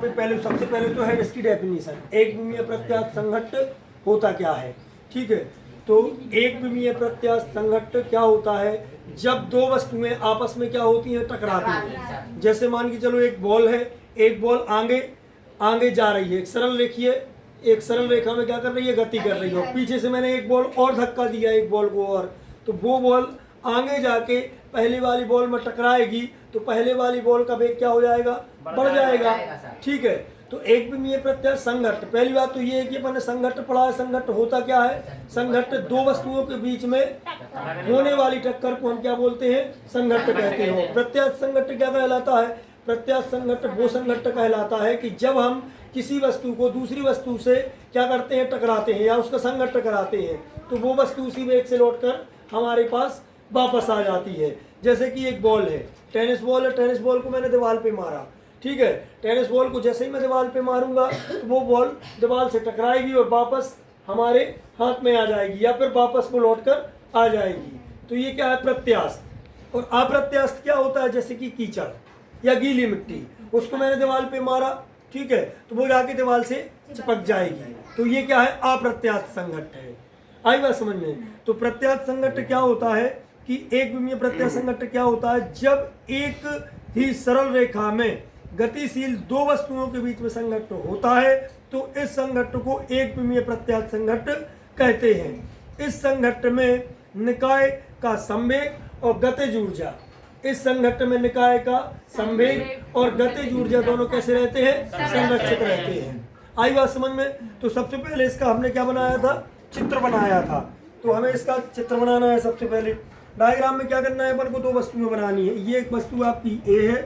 सबसे पहले तो है इसकी डेफिनेशन। एक विमीय प्रत्यास्थ संघट्ट होता क्या है। ठीक है, तो एक विमीय प्रत्यास्थ संघट्ट क्या होता है, जब दो वस्तुएं आपस में क्या होती हैं, टकराती हैं। जैसे मान के चलो एक बॉल है, एक बॉल आगे आगे जा रही है, एक सरल रेखा में क्या कर रही है, गति कर रही है। पीछे से मैंने एक बॉल और धक्का दिया, एक बॉल को, और तो वो बॉल आगे जाके पहली वाली बॉल में टकराएगी, तो पहले वाली बॉल का वेग क्या हो जाएगा, बढ़ जाएगा। ठीक है, तो एक विमीय प्रत्यास्थ संघट्ट, पहली बात तो ये है कि अपन ने संघट्ट पढ़ा है। संघट्ट होता क्या है, संघट्ट दो वस्तुओं के बीच में होने वाली टक्कर को हम क्या बोलते हैं, संघट्ट कहते हैं। प्रत्यास्थ संघट्ट क्या कहलाता है, प्रत्यास्थ संघट्ट वो संघट्ट कहलाता है कि जब हम किसी वस्तु को दूसरी वस्तु से क्या करते हैं, टकराते हैं या उसका संघट्ट कराते हैं, तो वो वस्तु उसी वेग से लौटकर हमारे पास वापस आ जाती है। जैसे कि एक बॉल है, टेनिस बॉल है, टेनिस बॉल को मैंने दीवार पे मारा। ठीक है, टेनिस बॉल को जैसे ही मैं दीवार पे मारूंगा तो वो बॉल दीवार से टकराएगी और वापस हमारे हाथ में आ जाएगी, या फिर वापस वो लौटकर आ जाएगी। तो ये क्या है, प्रत्यास्थ। और अप्रत्यास्थ क्या होता है, जैसे कि कीचड़ या गीली मिट्टी, उसको मैंने दीवार पे मारा, ठीक है, तो वो जाके दीवार से चिपक जाएगी। तो ये क्या है, अप्रत्यास्थ संघट्ट है। आई बात समझ में। तो प्रत्यास्थ संघट्ट क्या होता है कि एक विमीय प्रत्यास्थ संघट्ट क्या होता है, जब एक ही सरल रेखा में गतिशील दो वस्तुओं के बीच में संघट्ट होता है, तो इस संघट्ट को एक विमीय प्रत्यास्थ संघट्ट कहते हैं। इस संघट्ट में निकाय का संवेग और गतिज ऊर्जा, इस संघट्ट में निकाय का संवेग और गतिज ऊर्जा दोनों कैसे रहते हैं, संरक्षित रहते हैं। आई बात समझ में। तो सबसे पहले इसका हमने क्या बनाया था, चित्र बनाया था। तो हमें इसका चित्र बनाना है। सबसे पहले डायग्राम में क्या करना है, अपन को दो वस्तुएं बनानी है। ये एक वस्तु आपकी ए है,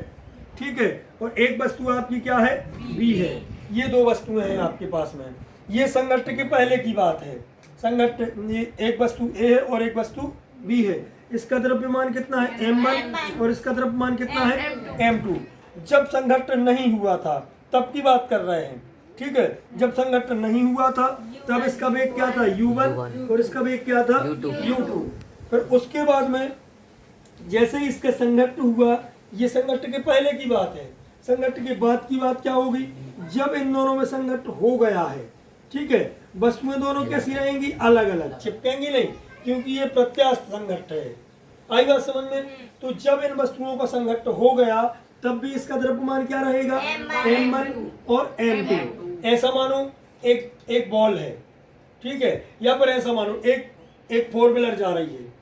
ठीक है, और एक वस्तु आपकी क्या है, बी है। ये दो वस्तुएं हैं आपके पास में। ये संघट्ट के पहले की बात है। संघट्ट, ये एक वस्तु ए है और एक वस्तु बी है। इसका द्रव्यमान कितना है, m1, और इसका द्रव्यमान कितना है, m2। जब संघट्ट नहीं हुआ था तब की बात कर रहे हैं। ठीक है, जब संघट्ट नहीं हुआ था तब इसका वेग क्या था, u1, और इसका वेग क्या था, u2। फिर उसके बाद में जैसे ही इसका संघट्ट हुआ, ये संघट्ट के पहले की बात है। संघट्ट के बाद की बात क्या होगी, जब इन दोनों में संघट्ट हो गया है, ठीक है, वस्तुएं दोनों कैसी रहेंगी, अलग अलग, चिपकेंगी नहीं, क्योंकि ये प्रत्यास्थ संघट्ट है। आई बात समझ में। तो जब इन वस्तुओं का संघट्ट हो गया तब भी इसका द्रव्यमान क्या रहेगा, m1 और m2। ऐसा मानो एक बॉल है, ठीक है, या पर ऐसा मानो एक फोर व्हीलर जा रही है,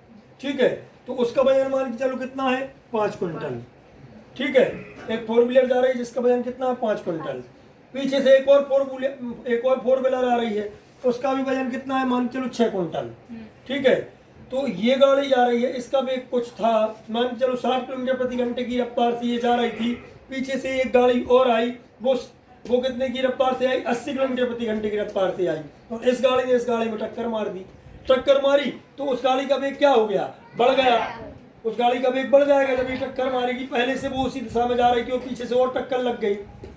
ठीक है, तो उसका वजन मान के चलो कितना है, 5 क्विंटल। ठीक है, एक फोर व्हीलर जा रही है जिसका वजन कितना है, 5 क्विंटल। पीछे से एक और फोर व्हीलर आ रही है, उसका भी वजन कितना है, मान के चलो 6 क्विंटल। ठीक है, तो ये गाड़ी जा रही है, इसका भी कुछ था, मान के चलो 60 किलोमीटर प्रति घंटे की रफ्तार से ये जा रही थी। पीछे से एक गाड़ी और आई, वो कितने की रफ्तार से आई, 80 किलोमीटर प्रति घंटे की रफ्तार से आई, और इस गाड़ी ने इस गाड़ी में टक्कर मार दी। टक्कर मारी तो उस गाड़ी का वेग क्या हो गया, बढ़ गया। उस गाड़ी का वेग बढ़ जाएगा जब ये टक्कर मारेगी। पहले से वो उसी दिशा में जा रही थी और पीछे से और टक्कर लग गई।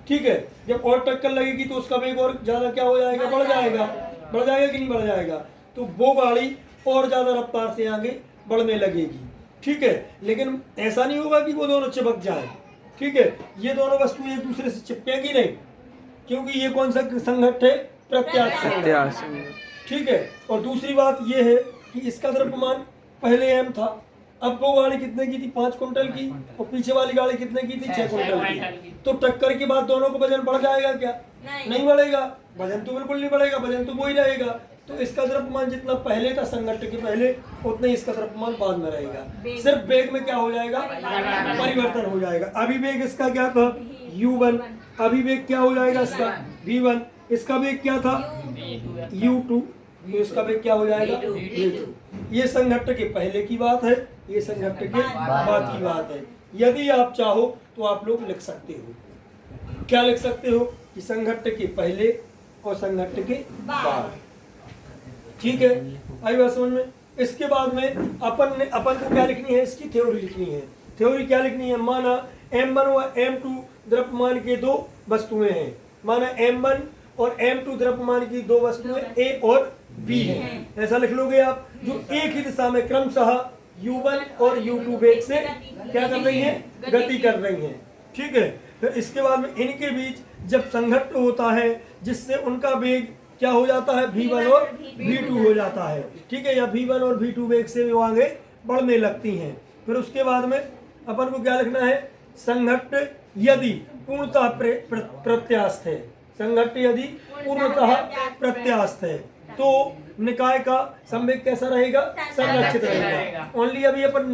ठीक है, जब और टक्कर लगेगी तो उसका वेग और ज्यादा क्या हो जाएगा, बढ़ जाएगा। बढ़ जाएगा कि नहीं बढ़ जाएगा, तो वो गाड़ी और ज्यादा रफ्तार से आगे बढ़ने लगेगी। ठीक है, लेकिन ऐसा नहीं होगा कि वो दोनों चिपक जाए। ठीक है, ये दोनों वस्तुएं एक दूसरे से चिपकेंगी नहीं, क्योंकि ये कौन सा संघट्ट है, प्रत्यास्थ। ठीक है, और दूसरी बात ये है कि इसका द्रव्यमान पहले m था, अब वो गाड़ी कितने की थी, 5 क्विंटल की, और पीछे वाली गाड़ी कितने की थी, 6 क्विंटल की। तो टक्कर के बाद दोनों को वजन बढ़ जाएगा क्या, नहीं बढ़ेगा। वजन तो बिल्कुल नहीं बढ़ेगा, वजन तो वो ही रहेगा। तो इसका द्रव्यमान जितना पहले था संघट्ट के पहले, उतना ही इसका द्रव्यमान बाद में रहेगा। सिर्फ वेग में क्या हो जाएगा, परिवर्तन हो जाएगा। अभी वेग इसका क्या था, u1, अभी वेग क्या हो जाएगा इसका, v1, इसका वेग क्या था, u2, तो इसका वेग क्या हो जाएगा, v2। ये संघट्ट के पहले की बात है, ये संघट्ट के बाद की बात है। यदि आप चाहो तो आप लोग लिख सकते हो, क्या लिख सकते हो, कि संघट्ट के पहले और संघट्ट के बाद। ठीक है, आई बात समझ में। इसके बाद में अपन को क्या लिखनी है, इसकी थ्योरी लिखनी है। थ्योरी क्या लिखनी है, माना m1 और m2 द्रव्यमान के दो वस्तुएं हैं। माना m1 और m2 द्रव्यमान की दो वस्तुएं a और b हैं। ऐसा लिख लोगे आप, जो एक ही दिशा में क्रमशः u1 और u2 वेग से क्या कर रही हैं, गति कर रही हैं। ठीक है, फिर इसके बाद में इनके बीच जब संघट्ट होता है जिससे उनका वेग क्या हो जाता है, v1 और v2 हो जाता है, ठीक है, या v1 और v2 वेग से वो आगे बढ़ने लगती हैं। फिर उसके बाद में अपन को क्या लिखना है, संघट्ट यदि पूर्णतः प्रत्यास्थ है, संघट्ट यदि पूर्णतः प्रत्यास्थ है तो निकाय का संवेग कैसा रहेगा, संरक्षित रहेगा। ओनली अभी अपन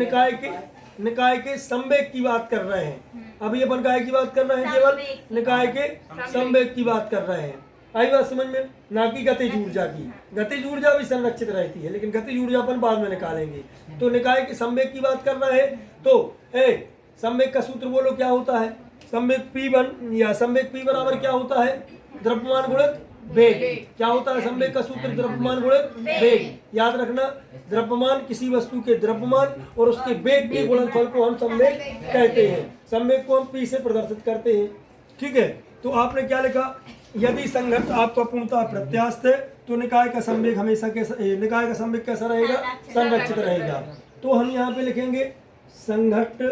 निकाय के संवेग की बात कर रहे हैं, अभी अपन काय की बात कर रहे हैं, केवल निकाय के संवेग की बात कर रहे हैं। आई बात समझ में, ना कि गतिज ऊर्जा की। गतिज ऊर्जा भी संरक्षित रहती है लेकिन गतिज ऊर्जा अपन बाद में निकालेंगे। तो निकाय के संवेग की बात कर रहे हैं तो संवेग का सूत्र बोलो क्या होता है, संवेग P1 या संवेग P बराबर क्या होता है, द्रव्यमान गुणित वेग। क्या होता है संवेग का सूत्र, द्रव्यमान गुणित वेग। याद रखना, द्रव्यमान किसी वस्तु के द्रव्यमान और उसके वेग के गुणनफल को हम संवेग कहते हैं। संवेग को हम P से प्रदर्शित करते हैं, ठीक है। तो आपने क्या लिखा, यदि संघट्ट आपका पूर्णतः प्रत्यास्थ है तो निकाय का संवेग हमेशा निकाय का संवेग कैसा रहेगा, संरक्षित रहेगा। तो हम यहाँ पे लिखेंगे संघट्ट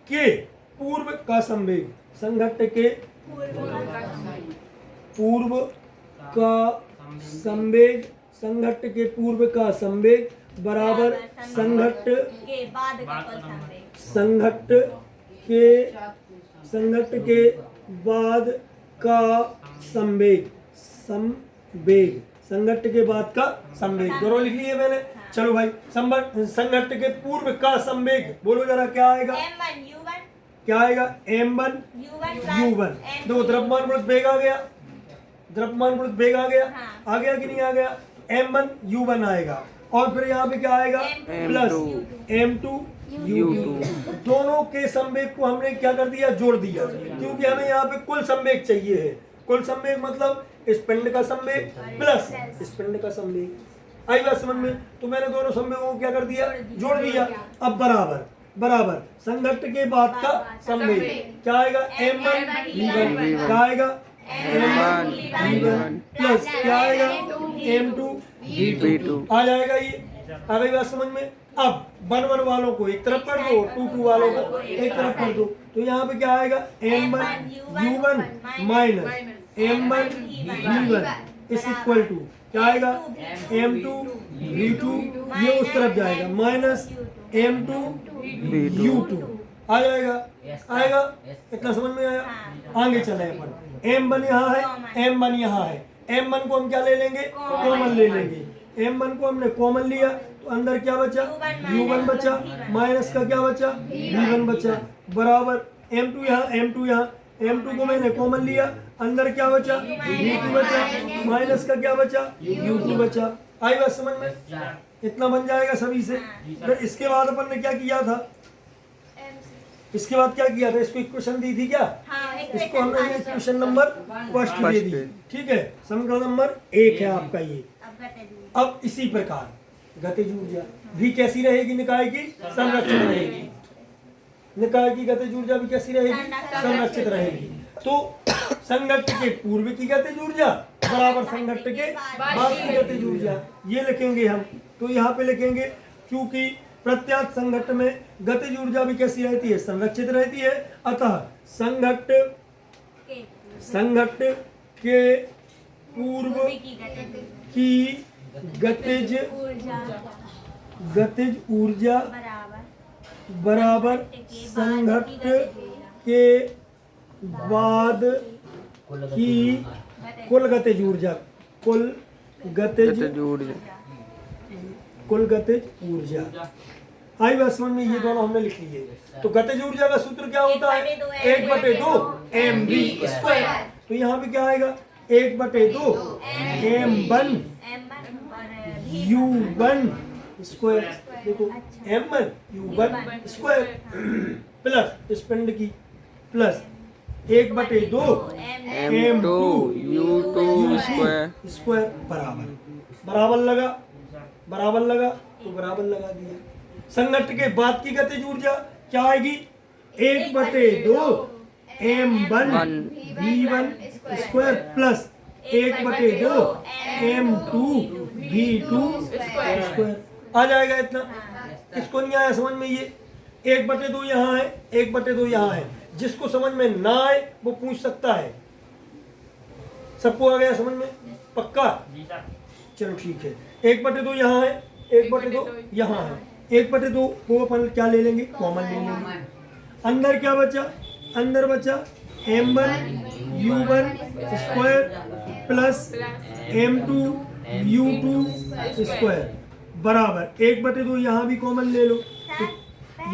के पूर्व का संवेग, संघट्ट के पूर्व का संवेग, संघट्ट के पूर्व का संवेग बराबर संघट्ट के बाद का संवेग, संघट्ट के बाद का संवेग दोनों लिख लिए मैंने। चलो भाई, संघट्ट के पूर्व का संवेग बोलो जरा, क्या आएगा, क्या आएगा, m1 u1। दो द्रव्यमान गुणित वेग आ गया, द्रव्यमान गुणित वेग आ गया, आ गया कि नहीं आ गया, m1 u1 आएगा। और फिर यहाँ पे क्या आएगा, प्लस m2 u2। दोनों के संवेग को हमने क्या कर दिया, जोड़ दिया, क्योंकि हमें यहाँ पे कुल संवेग चाहिए है। कुल संवेग मतलब इस पिंड का संवेग प्लस इस पिंड का संवेग। आई बात समझ में। तो मैंने दोनों संवेगों को क्या कर दिया, जोड़ दिया। अब बराबर संघट्ट के बाद का संवेग क्या आएगा, m1 v1, क्या आएगा m1 v1 प्लस क्या आएगा m2 v2 आ जाएगा। ये आ गई बात समझ में। अब 1 वालों को एक तरफ कर दो, 2 वालों को एक तरफ कर दो, तो यहाँ पे क्या आएगा, m1 u1 minus m1 v1 इस इक्वल टू क्या आएगा, m2 v2, ये उस तरफ जाएगा, माइनस m2 u2 आ जाएगा, आएगा। इतना समझ में आया। आगे चले अपन, m1 यहाँ है, m1 यहाँ है, m1 को हम क्या ले लेंगे, कॉमन ले लेंगे। m1 को हमने कॉमन लिया तो अंदर क्या बचा, u1 बचा, माइनस का क्या बचा, v1 बचा, बराबर m2 यहाँ, m2 को मैंने कॉमन लिया, अंदर क्या बचा, v2 बचा, माइनस का क्या बचा, u2 बचा। आई बात समझ में। इतना बन जाएगा सभी से। फिर इसके बाद अपन ने क्या किया था, इसके बाद क्या किया था, इसको इक्वेशन दी थी क्या, इसको हमने इक्वेशन नंबर फर्स्ट दे दी, ठीक है। समीकरण नंबर 1 है आपका ये। अब इसी प्रकार गतिज ऊर्जा भी कैसी रहेगी, निकाय की संरक्षित रहेगी। निकाय की गतिज ऊर्जा भी कैसी रहेगी, संरक्षित रहेगी। तो संघट्ट के पूर्व की गतिज ऊर्जा बराबर संघट्ट के बाद की गतिज ऊर्जा, ये लिखेंगे हम। तो यहाँ पे लिखेंगे, क्योंकि प्रत्यास्थ संघट्ट में गतिज ऊर्जा भी कैसी रहती है, संरक्षित रहती है। अतः संघट्ट के पूर्व की गतिज ऊर्जा बराबर संघट्ट के बाद की कुल गतिज ऊर्जा, कुल गतिज ऊर्जा। आई बात समझ में। ये दोनों हमने लिख लिए। तो गतिज ऊर्जा का सूत्र क्या होता है, 1/2 mv स्क्वायर। तो यहाँ पे क्या आएगा, 1/2 m1 u1 स्क्वायर। देखो m1 u1 स्क्वायर प्लस इस पिंड की प्लस 1/2 m2 u2 स्क्वायर बराबर लगा तो बराबर लगा दिया। संघट्ट के बाद की गतिज ऊर्जा क्या आएगी, 1/2 m1 v1 square plus 1/2 m2 v2 square आ जाएगा। इतना इसको नहीं आया समझ में। ये 1/2 यहाँ है, 1/2 यहाँ है, जिसको समझ में ना आए वो पूछ सकता है। सबको आ गया समझ में? पक्का? चलो ठीक है। 1/2 यहाँ है, 1/2 यहाँ है। 1/2 को अपन क्या ले लेंगे? कॉमन ले लेंगे। अंदर क्या बचा? अंदर बचा m1 u1 square plus m2 u2 square बराबर 1/2 यहाँ भी कॉमन ले लो। सर,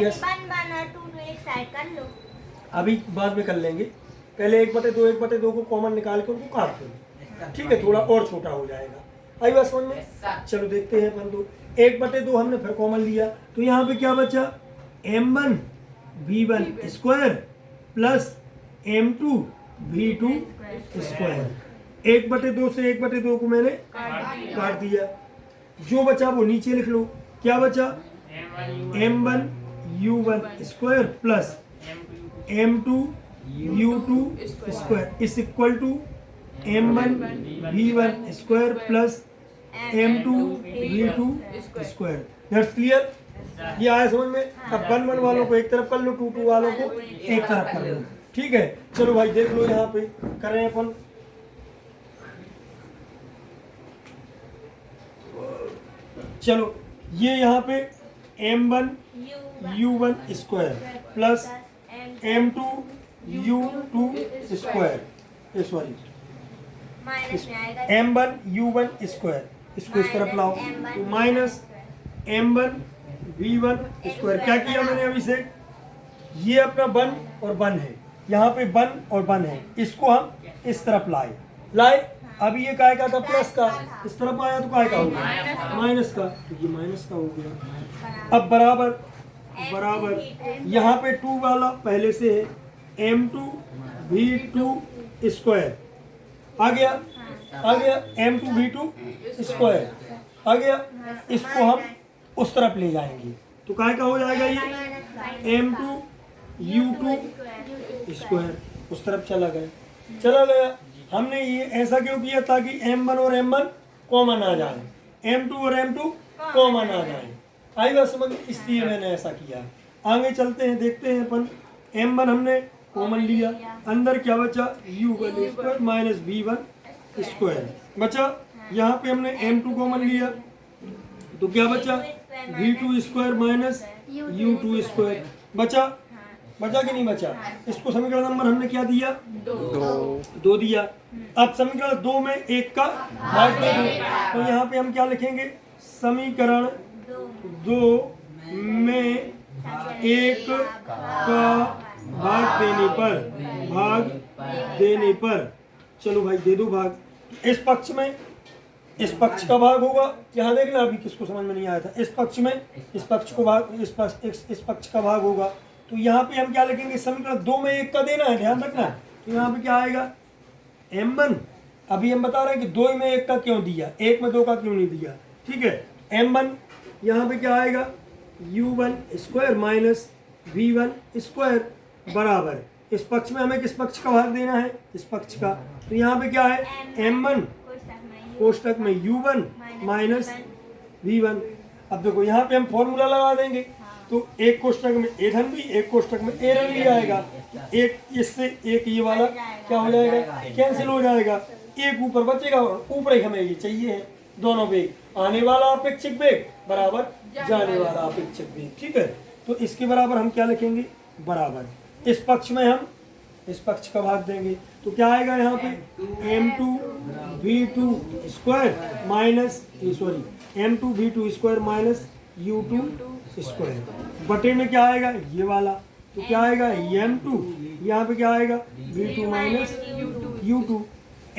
यस, पहले 1 2 एक साइड कर लो। अभी बाद में कर लेंगे। पहले 1/2 को कॉमन निकाल के उनको काट दो, ठीक है? थोड़ा और छोटा हो जाएगा। आई बात समझ में? चलो देखते हैं अपन। 1/2 हमने फिर कॉमन लिया तो यहाँ पे क्या बचा? m1 v1 square plus m2 v2 square. 1/2 से 1/2 को मैंने काट दिया। जो बचा वो नीचे लिख लो। क्या बचा? m1 u1 square plus m2 u2 square is equal to m1 v1 square plus m2 v2 square. That's clear? ये आया समझ में? अब 1 1 वालों को एक तरफ कर लो, 2 2 वालों को एक तरफ कर लो, ठीक है? चलो भाई देख लो, यहाँ पे करें अपन। चलो ये यहाँ पे m1 u1 square plus m2 u2 square, sorry minus में आएगा m1 u1 स्क्वायर, इसको इस तरफ लाओ तो माइनस m1 v1 स्क्वायर। क्या किया मैंने अभी से? ये अपना 1 और 1 है, यहाँ पे 1 और 1 है, इसको हम इस तरफ लाए। अभी ये काय का था? प्लस का। इस तरफ आया तो काय का हो गया? माइनस का। तो ये माइनस का हो गया। अब बराबर यहाँ पे 2 वाला पहले से है, m2 v2 स्क्वायर आ गया m2 v2 स्क्वायर आ गया। इसको हम उस तरफ ले जाएंगे तो काय का हो जाएगा? ये m2 u2 स्क्वायर उस तरफ चला गया। हमने ये ऐसा क्यों किया? ताकि m1 और m1 कॉमन आ जाए, m2 और m2 कॉमन आ जाए। आई बात समझ? इसलिए मैंने ऐसा किया। आगे चलते हैं, देखते हैं अपन। m1 हमने कॉमन लिया, अंदर क्या बचा? u1 square minus v1 square बचा। यहाँ पे हमने m2 कॉमन लिया तो क्या बचा? v2 square minus u2 square बचा कि नहीं बचा? इसको समीकरण नंबर हमने क्या दिया? 2 दिया। अब समीकरण 2 में 1 का भाग दे दो तो यहाँ पे हम क्या लिखेंगे? समीकरण 2 में 1 का भाग देने पर चलो भाई दे दो भाग। इस पक्ष का भाग होगा। यहाँ देखना, अभी किसको समझ में नहीं आया था। इस पक्ष का भाग होगा तो यहाँ पे हम क्या लिखेंगे? समीकरण 2 में 1 का देना है, ध्यान रखना। तो यहाँ पे क्या आएगा? m1, अभी हम बता रहे हैं कि 2 में 1 का क्यों दिया, 1 में 2 का क्यों नहीं दिया, ठीक है? m1 यहाँ पे क्या आएगा? u1 square minus v1 square बराबर, इस पक्ष में हमें किस पक्ष का भाग देना है? इस पक्ष का। तो यहाँ पे क्या है? m1 कोष्टक में u1 माइनस v1। अब देखो यहाँ पे हम फॉर्मूला लगा देंगे तो एक कोष्टक में ए धन भी, एक कोष्टक में ए ऋण भी आएगा। एक इससे एक ये वाला क्या हो जाएगा? कैंसिल हो जाएगा। एक ऊपर बचेगा और ऊपर ही हमें ये चाहिए है। दोनों वेग, आने वाला अपेक्षित वेग बराबर जाने वाला अपेक्षित वेग, ठीक है? तो इसके बराबर हम क्या लिखेंगे? बराबर इस पक्ष में हम इस पक्ष का भाग देंगे तो क्या आएगा? यहाँ पे m2 v2 square minus m2 v2 square minus u2 square बटे में क्या आएगा? ये वाला। तो क्या आएगा? m2, यहाँ पे क्या आएगा? v2 minus u2।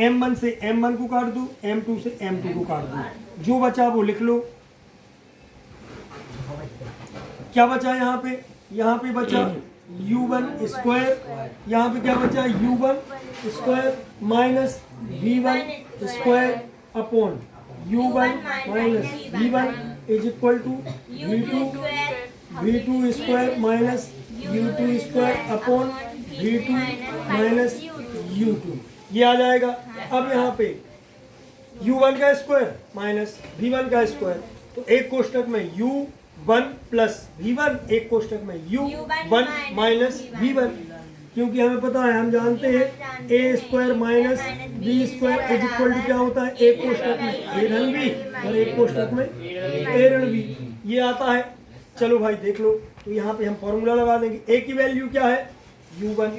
m1 से m1 को काट दो, m2 से m2 को काट दो, जो बचा वो लिख लो। क्या बचा यहाँ पे? यहाँ पे बचा u1 स्क्वायर, यहाँ पे क्या बचा? u1 square minus v1 square upon u1 minus v1 is equal to v2 square minus u2 square upon v2 minus u2, ये आ जाएगा। अब यहाँ पे u1 का स्क्वायर माइनस v1 का स्क्वायर, तो एक कोष्टक में u1 प्लस v1, एक कोष्टक में u1 माइनस v1, क्योंकि हमें पता है, हम जानते हैं A square minus B square is equal to क्या होता है, एक कोष्टक में ए धन बी और एक कोष्टक में ए ऋण बी, ये आता है। चलो भाई देख लो, तो यहाँ पे हम फॉर्मूला लगा देंगे। ए की वैल्यू क्या है u1,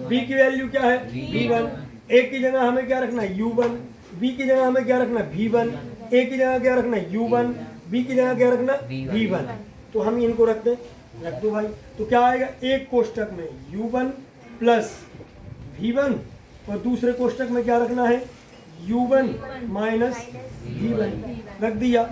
बी की वैल्यू क्या है v1। ए की जगह हमें क्या रखना है u1, बी की जगह हमें क्या रखना है v1, ए की जगह क्या रखना है u1, बी की जगह क्या रखना है v1। तो हम इनको रख दें, रख दो भाई। तो क्या आएगा, एक कोष्टक में u1 प्लस v1 और दूसरे कोष्टक में क्या रखना है u1 माइनस v1 रख दिया,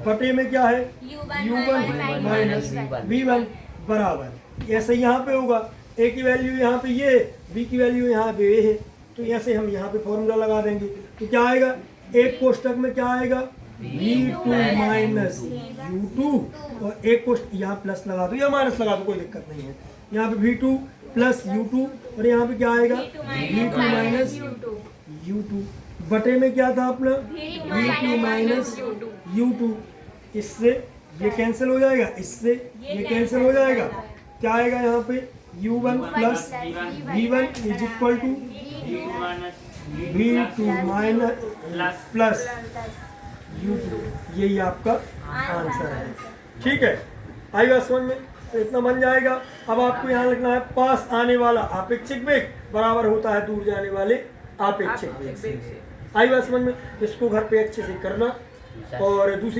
बटे में क्या है u1 माइनस v1 बराबर। ऐसे यहाँ पे होगा, ए की वैल्यू यहाँ पे ये, बी की वैल्यू यहाँ पे ये है, तो ऐसे हम यहाँ पे फॉर्मूला लगा देंगे। तो क्या आएगा, एक कोष्टक में क्या आएगा v2 माइनस u2 और एक कोष्टक यहाँ प्लस लगा दो या माइनस लगा दो, कोई दिक्कत नहीं है। यहाँ पे v2 प्लस u2 और यहाँ पे क्या आएगा v2 माइनस u2 बटे में क्या था अपना v2 माइनस u2। इससे ये कैंसिल हो जाएगा, इससे ये कैंसिल हो जाएगा। क्या आएगा यहाँ पे u1 plus v1 is equal to v2 minus plus u2। यही आपका आंसर है। ठीक है, आई बात समझ में, तो इतना बन जाएगा। अब आपको यहाँ लिखना है पास आने वाला आपेक्षिक वेग बराबर होता है दूर जाने वाले आपेक्षिक वेग से। आई बात समझ में, इसको घर पे अच्छे से करना। और दूसरी